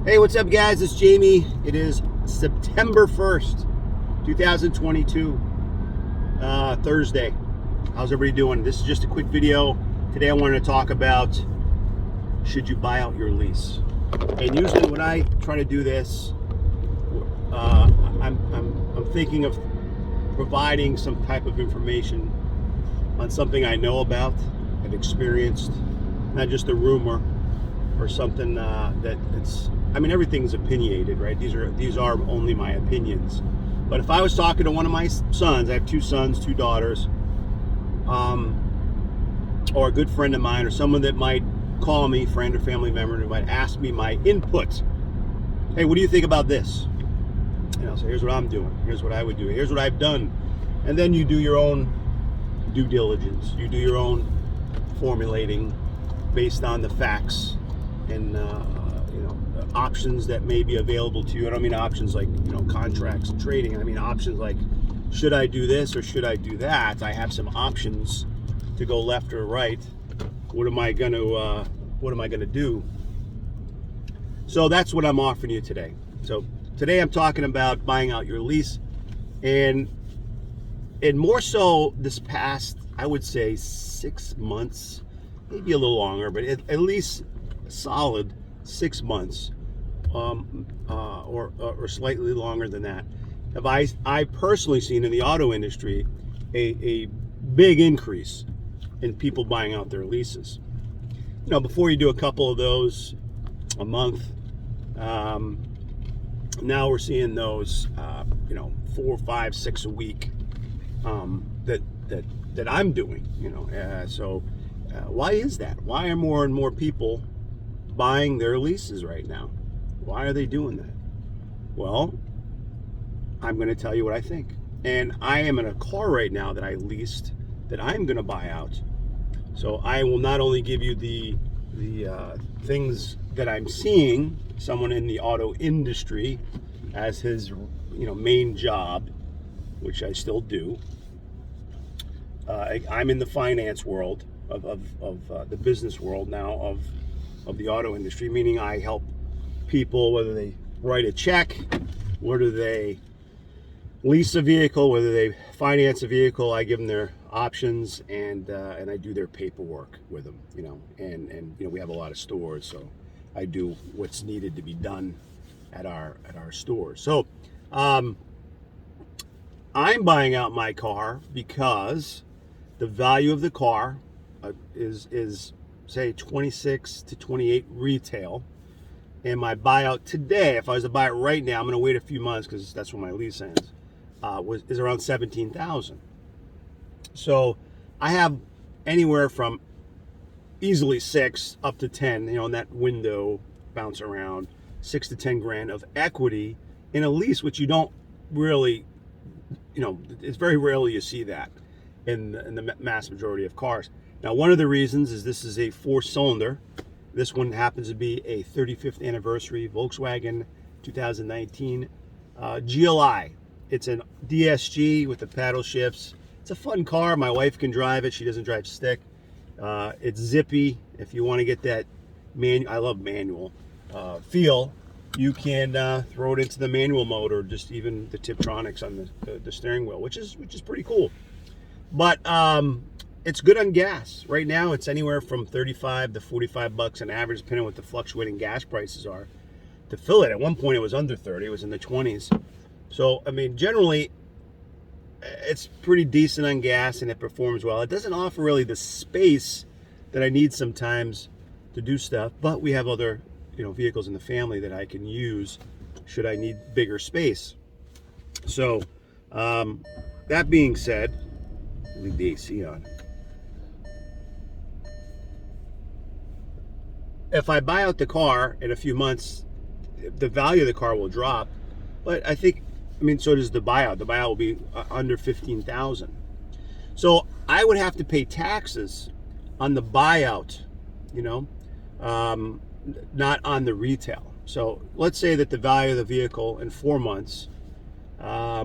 Hey, what's up, guys? It's Jamie. It is September 1st, 2022, Thursday. How's everybody doing? This is just a quick video. Today I wanted to talk about, should you buy out your lease? And usually when I try to do this, I'm thinking of providing some type of information on something I know about, have experienced, not just a rumor or something that it's. I mean, everything's opinionated, right? These are only my opinions. But if I was talking to one of my sons, I have two sons, two daughters, or a good friend of mine, or someone that might call me, friend or family member, who might ask me my input. Hey, what do you think about this? And I'll say, here's what I'm doing. Here's what I would do. Here's what I've done. And then you do your own due diligence. You do your own formulating based on the facts and options that may be available to you. I don't mean options like contracts and trading. I mean options like, should I do this or should I do that? I have some options to go left or right. What am I gonna do? So that's what I'm offering you today. So today I'm talking about buying out your lease, and more so this past, I would say 6 months, maybe a little longer, but at least a solid 6 months, or slightly longer than that, have I personally seen in the auto industry a big increase in people buying out their leases. Before you do a couple of those a month, now we're seeing those 4, 5, 6 a week, that I'm doing. Why is that? Why are more and more people buying their leases right now? Why are they doing that? Well, I'm going to tell you what I think. And I am in a car right now that I leased that I'm going to buy out. So I will not only give you the things that I'm seeing someone in the auto industry as his main job, which I still do. I'm in the finance world of the business world now of the auto industry, meaning I help people, whether they write a check, whether they lease a vehicle, whether they finance a vehicle, I give them their options, and I do their paperwork with them, and we have a lot of stores, so I do what's needed to be done at our stores. So I'm buying out my car because the value of the car is say 26 to 28 retail, and my buyout today, if I was to buy it right now, I'm going to wait a few months because that's when my lease ends, is around $17,000. So I have anywhere from easily 6 up to 10, in that window, bounce around 6 to 10 grand of equity in a lease, which you don't really, it's very rarely you see that in the mass majority of cars. Now, one of the reasons is this is a 4-cylinder. This one happens to be a 35th anniversary Volkswagen 2019 GLI. It's an DSG with the paddle shifts. It's a fun car. My wife can drive it. She doesn't drive stick. It's zippy. If you want to get that I love manual feel, you can throw it into the manual mode, or just even the Tiptronics on the steering wheel, which is pretty cool. But it's good on gas. Right now, it's anywhere from $35 to $45 an average, depending on what the fluctuating gas prices are, to fill it. At one point, it was under 30. It was in the 20s. So, I mean, generally, it's pretty decent on gas, and it performs well. It doesn't offer really the space that I need sometimes to do stuff, but we have other, vehicles in the family that I can use should I need bigger space. So, that being said, leave the AC on. If I buy out the car in a few months, the value of the car will drop, but so does the buyout. The buyout will be under $15,000. So I would have to pay taxes on the buyout, not on the retail. So let's say that the value of the vehicle in 4 months, I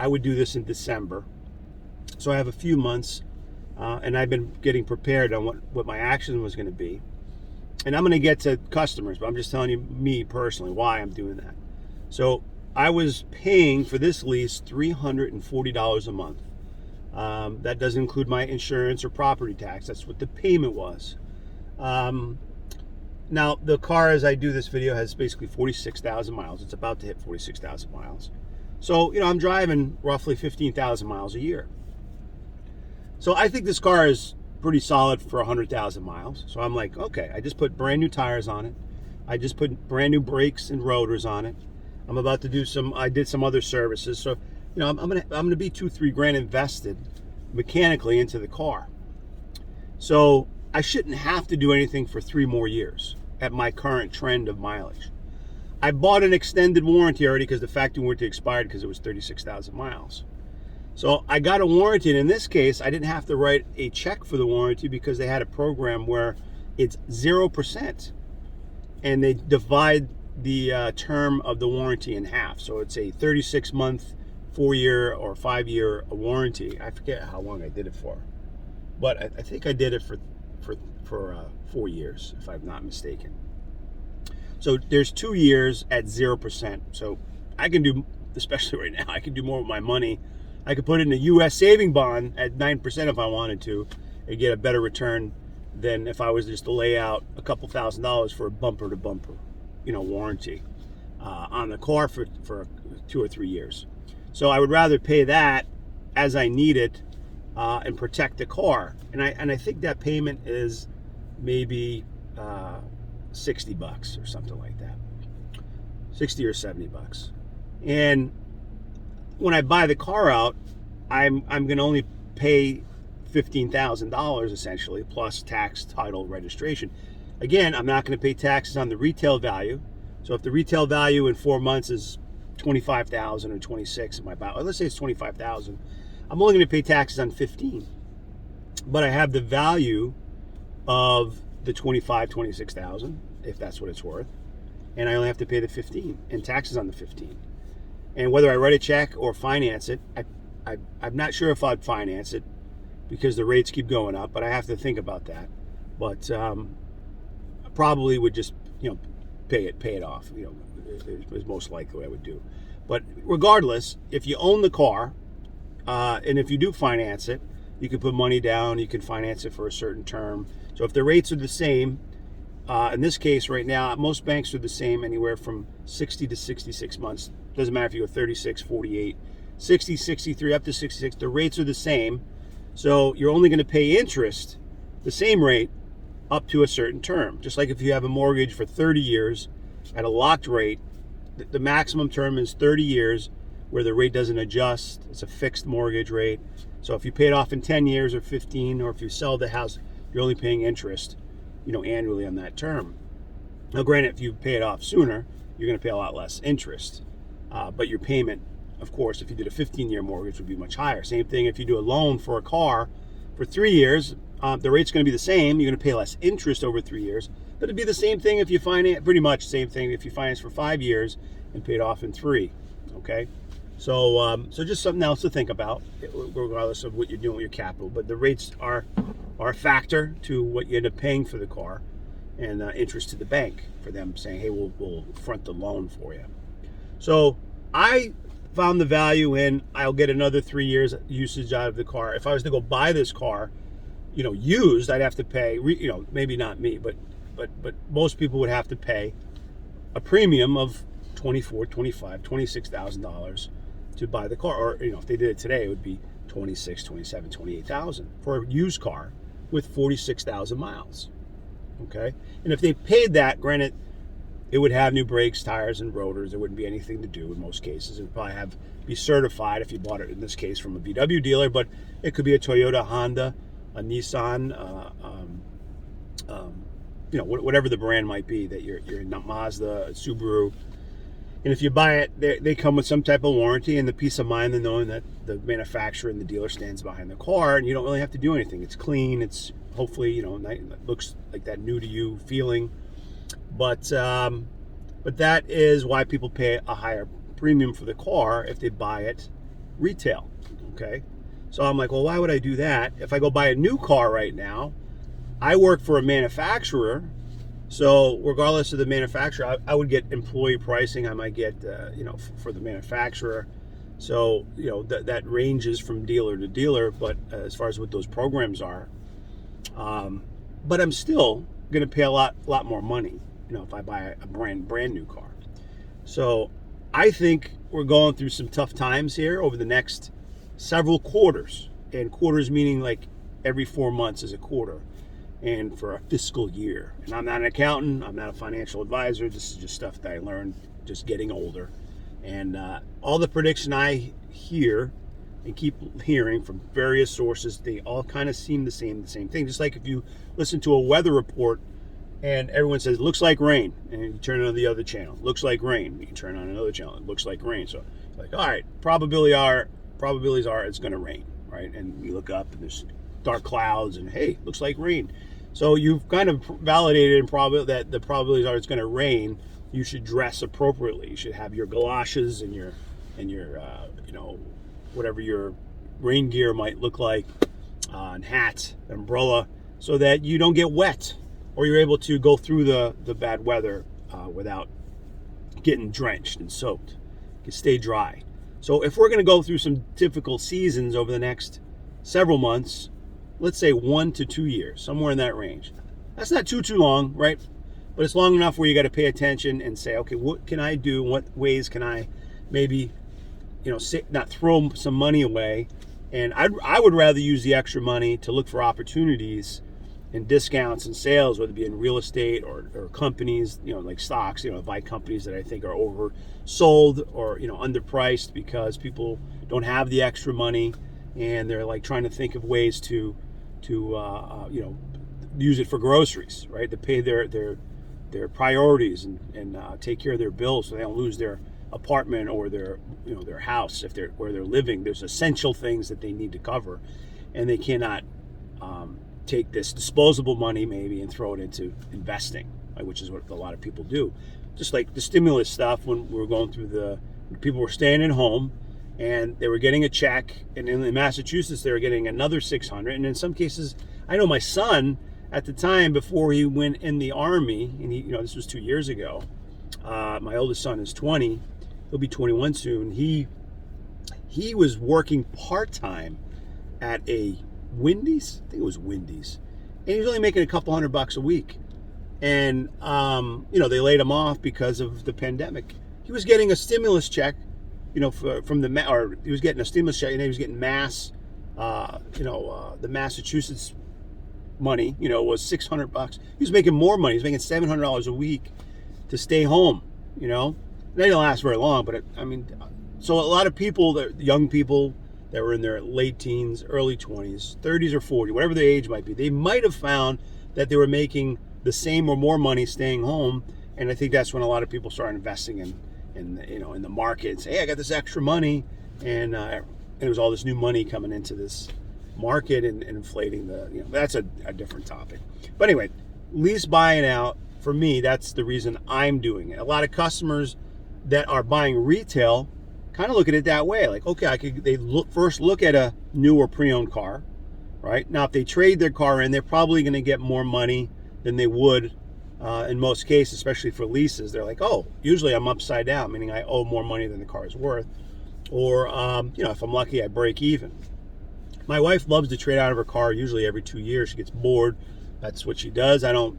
would do this in December. So I have a few months, and I've been getting prepared on what my action was going to be. and I'm going to get to customers, but I'm just telling you me personally why I'm doing that. So I was paying for this lease $340 a month. That doesn't include my insurance or property tax. That's what the payment was. Now, the car, as I do this video, has basically 46,000 miles. It's about to hit 46,000 miles. So, I'm driving roughly 15,000 miles a year. So I think this car is pretty solid for 100,000 miles. So I'm like, okay, I just put brand new tires on it. I just put brand new brakes and rotors on it. I'm about to do I did some other services. So, I'm gonna be $2-3 grand invested mechanically into the car. So I shouldn't have to do anything for 3 more years at my current trend of mileage. I bought an extended warranty already because the factory warranty expired because it was 36,000 miles. So I got a warranty, and in this case, I didn't have to write a check for the warranty because they had a program where it's 0%, and they divide the term of the warranty in half. So it's a 36-month, 4-year, or 5-year warranty. I forget how long I did it for, but I think I did it for 4 years, if I'm not mistaken. So there's 2 years at 0%. So I can do, especially right now, I can do more with my money. I could put it in a U.S. saving bond at 9% if I wanted to and get a better return than if I was just to lay out a couple $1,000s for a bumper-to-bumper, warranty on the car for 2 or 3 years. So I would rather pay that as I need it and protect the car. And I think that payment is maybe $60 or something like that, 60 or $70. And when I buy the car out, I'm going to only pay $15,000 essentially, plus tax, title, registration. Again, I'm not going to pay taxes on the retail value. So if the retail value in 4 months is $25,000 or $26,000, in my buy, let's say it's $25,000, I'm only going to pay taxes on $15,000. But I have the value of the $25,000, $26,000, if that's what it's worth, and I only have to pay the $15,000 and taxes on the $15,000. And whether I write a check or finance it, I'm not sure if I'd finance it because the rates keep going up, but I have to think about that. But I probably would just, pay it off. Is most likely what I would do. But regardless, if you own the car, and if you do finance it, you can put money down. You can finance it for a certain term. So if the rates are the same, in this case right now, most banks are the same, anywhere from 60 to 66 months. Doesn't matter if you go 36, 48, 60, 63, up to 66. The rates are the same. So you're only going to pay interest, the same rate, up to a certain term. Just like if you have a mortgage for 30 years at a locked rate, the maximum term is 30 years where the rate doesn't adjust. It's a fixed mortgage rate. So if you pay it off in 10 years or 15, or if you sell the house, you're only paying interest, annually on that term. Now, granted, if you pay it off sooner, you're going to pay a lot less interest. But your payment, of course, if you did a 15-year mortgage, would be much higher. Same thing if you do a loan for a car for 3 years, the rate's going to be the same. You're going to pay less interest over 3 years. But it'd be the same thing if you finance, pretty much the same thing if you finance for 5 years and pay it off in 3. Okay? So just something else to think about, regardless of what you're doing with your capital. But the rates are a factor to what you end up paying for the car, and interest to the bank for them saying, hey, we'll front the loan for you. So I found the value in, I'll get another 3 years usage out of the car. If I was to go buy this car, used, I'd have to pay, maybe not me, but most people would have to pay a premium of $24,000, $25,000, $26,000 to buy the car. Or, if they did it today, it would be $26,000, $27,000, $28,000 for a used car with 46,000 miles. Okay? And if they paid that, granted, it would have new brakes, tires, and rotors. There wouldn't be anything to do in most cases. It would probably be certified if you bought it, in this case, from a VW dealer, but it could be a Toyota, Honda, a Nissan, whatever the brand might be that you're in, Mazda, Subaru. And if you buy it, they come with some type of warranty and the peace of mind of knowing that the manufacturer and the dealer stands behind the car, and you don't really have to do anything. It's clean. It's hopefully, it looks like that new to you feeling. But that is why people pay a higher premium for the car if they buy it retail. Okay. So I'm like, well, why would I do that? If I go buy a new car right now, I work for a manufacturer So regardless of the manufacturer, I would get employee pricing. I might get, for the manufacturer. So, that ranges from dealer to dealer, but as far as what those programs are, but I'm still going to pay a lot more money, if I buy a brand new car. So I think we're going through some tough times here over the next several quarters, and quarters meaning like every 4 months is a quarter, and for a fiscal year. And I'm not an accountant, I'm not a financial advisor. This is just stuff that I learned just getting older. And all the prediction I hear and keep hearing from various sources, they all kind of seem the same thing. Just like if you listen to a weather report and everyone says, looks like rain, and you turn on the other channel, looks like rain, you can turn on another channel, it looks like rain. So like, all right, probabilities are it's going to rain, right? And you look up and there's dark clouds and hey, looks like rain. So you've kind of validated that the probabilities are it's going to rain. You should dress appropriately. You should have your galoshes and your whatever your rain gear might look like, and hat, umbrella, so that you don't get wet, or you're able to go through the bad weather without getting drenched and soaked. You can stay dry. So if we're going to go through some difficult seasons over the next several months, let's say 1 to 2 years, somewhere in that range. That's not too long, right? But it's long enough where you got to pay attention and say, okay, what can I do? What ways can I maybe, not throw some money away? And I would rather use the extra money to look for opportunities and discounts and sales, whether it be in real estate or companies, like stocks, buy companies that I think are oversold or, underpriced because people don't have the extra money and they're like trying to think of ways to use it for groceries, right? To pay their priorities and take care of their bills so they don't lose their apartment or their house where they're living. There's essential things that they need to cover, and they cannot take this disposable money maybe and throw it into investing, right, which is what a lot of people do. Just like the stimulus stuff when we were going through people were staying at home and they were getting a check, and in Massachusetts they were getting another $600, and in some cases, I know my son at the time before he went in the Army, and this was 2 years ago. My oldest son is 20; he'll be 21 soon. He was working part-time at a Wendy's. I think it was Wendy's, and he was only making a couple $100 a week. And they laid him off because of the pandemic. He was getting a stimulus check, he was getting a stimulus check, and he was getting the Massachusetts money, was $600. He was making more money. He was making $700 a week to stay home. They didn't last very long, but so a lot of people, young people that were in their late teens, early 20s, 30s or 40, whatever their age might be, they might have found that they were making the same or more money staying home. And I think that's when a lot of people started investing in the market and say, hey, I got this extra money, and there was all this new money coming into this market and inflating that's a different topic. But anyway, lease buying out, for me, that's the reason I'm doing it. A lot of customers that are buying retail kind of look at it that way. Like, okay, they look at a new or pre-owned car, right? Now, if they trade their car in, they're probably going to get more money than they would in most cases, especially for leases. They're like, oh, usually I'm upside down, meaning I owe more money than the car is worth. Or, if I'm lucky, I break even. My wife loves to trade out of her car usually every 2 years. She gets bored. That's what she does. I don't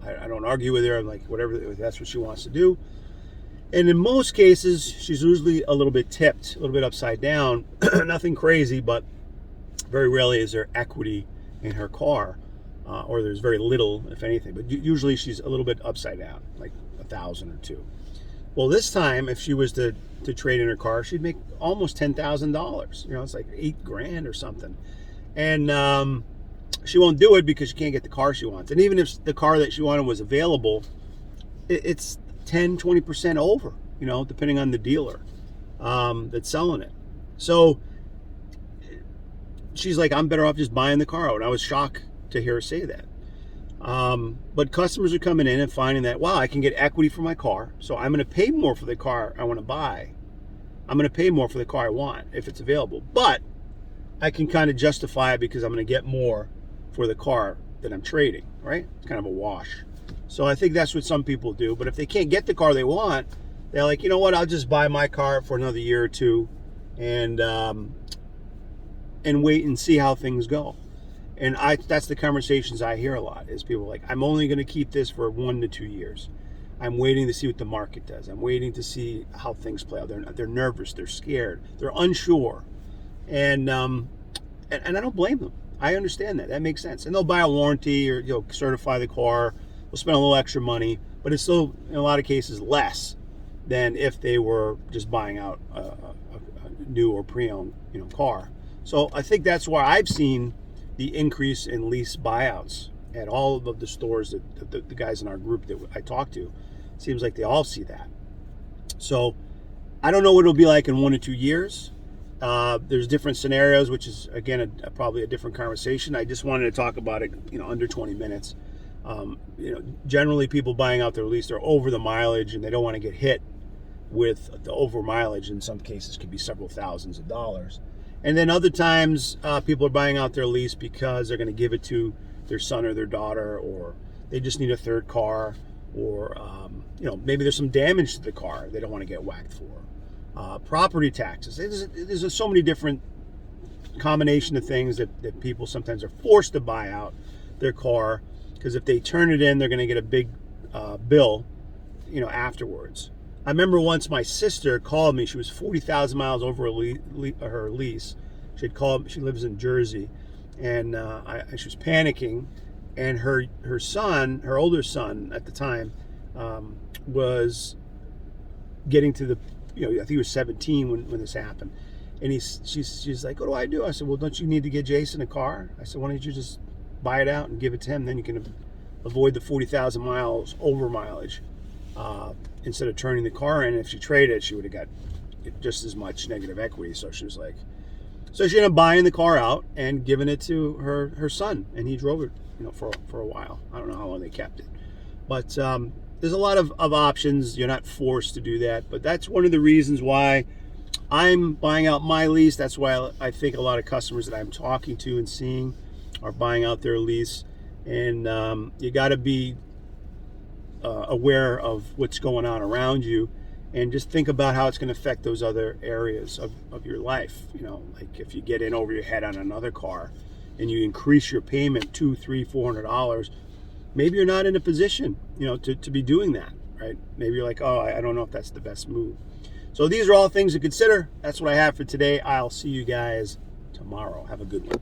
argue with her. I'm like, whatever, that's what she wants to do. And in most cases, she's usually a little bit tipped, a little bit upside down. Nothing crazy, but very rarely is there equity in her car, or there's very little, if anything. But usually she's a little bit upside down, like $1,000 or $2,000. Well, this time, if she was to trade in her car, she'd make almost $10,000. It's like $8,000 or something. And she won't do it because she can't get the car she wants. And even if the car that she wanted was available, it's 10-20% over, depending on the dealer that's selling it. So she's like, I'm better off just buying the car out. And I was shocked to hear her say that. But customers are coming in and finding that, wow, I can get equity for my car, so I'm going to pay more for the car I want to buy. I'm going to pay more for the car I want if it's available. But I can kind of justify it because I'm going to get more for the car that I'm trading, right? It's kind of a wash. So I think that's what some people do. But if they can't get the car they want, they're like, you know what, I'll just buy my car for another year or two and wait and see how things go. And that's the conversations I hear a lot, is people like, I'm only going to keep this for 1 to 2 years. I'm waiting to see what the market does. I'm waiting to see how things play out. They're nervous. They're scared. They're unsure. And I don't blame them. I understand that. That makes sense. And they'll buy a warranty or certify the car. They'll spend a little extra money, but it's still in a lot of cases less than if they were just buying out a new or pre-owned car. So I think that's why I've seen the increase in lease buyouts at all of the stores that the guys in our group that I talk to. It seems like they all see that. So I don't know what it'll be like in 1 to 2 years. There's different scenarios, which is again probably a different conversation. I just wanted to talk about it, under 20 minutes. Generally people buying out their lease, they're over the mileage and they don't want to get hit with the over mileage. In some cases, could be several thousands of dollars. And then other times, people are buying out their lease because they're going to give it to their son or their daughter, or they just need a third car, or maybe there's some damage to the car they don't want to get whacked for. Property taxes. There's so many different combination of things that people sometimes are forced to buy out their car, because if they turn it in, they're going to get a big bill, afterwards. I remember once my sister called me. She was 40,000 miles over her lease. She lives in Jersey, and she was panicking. And her son, her older son at the time, was getting to the, I think he was 17 when this happened. And she's like, what do I do? I said, well, don't you need to get Jason a car? I said, why don't you just buy it out and give it to him? Then you can avoid the 40,000 miles over mileage. Instead of turning the car in. If she traded it, she would have got just as much negative equity. So she was like, so she ended up buying the car out and giving it to her son, and he drove it, for a while. I don't know how long they kept it, but there's a lot of options. You're not forced to do that, but that's one of the reasons why I'm buying out my lease. That's why I think a lot of customers that I'm talking to and seeing are buying out their lease, and you got to be aware of what's going on around you, and just think about how it's going to affect those other areas of your life. Like if you get in over your head on another car and you increase your payment $200, $300, $400, maybe you're not in a position to be doing that, right? Maybe you're like, oh, I don't know if that's the best move. So these are all things to consider. That's what I have for today. I'll see you guys tomorrow. Have a good one.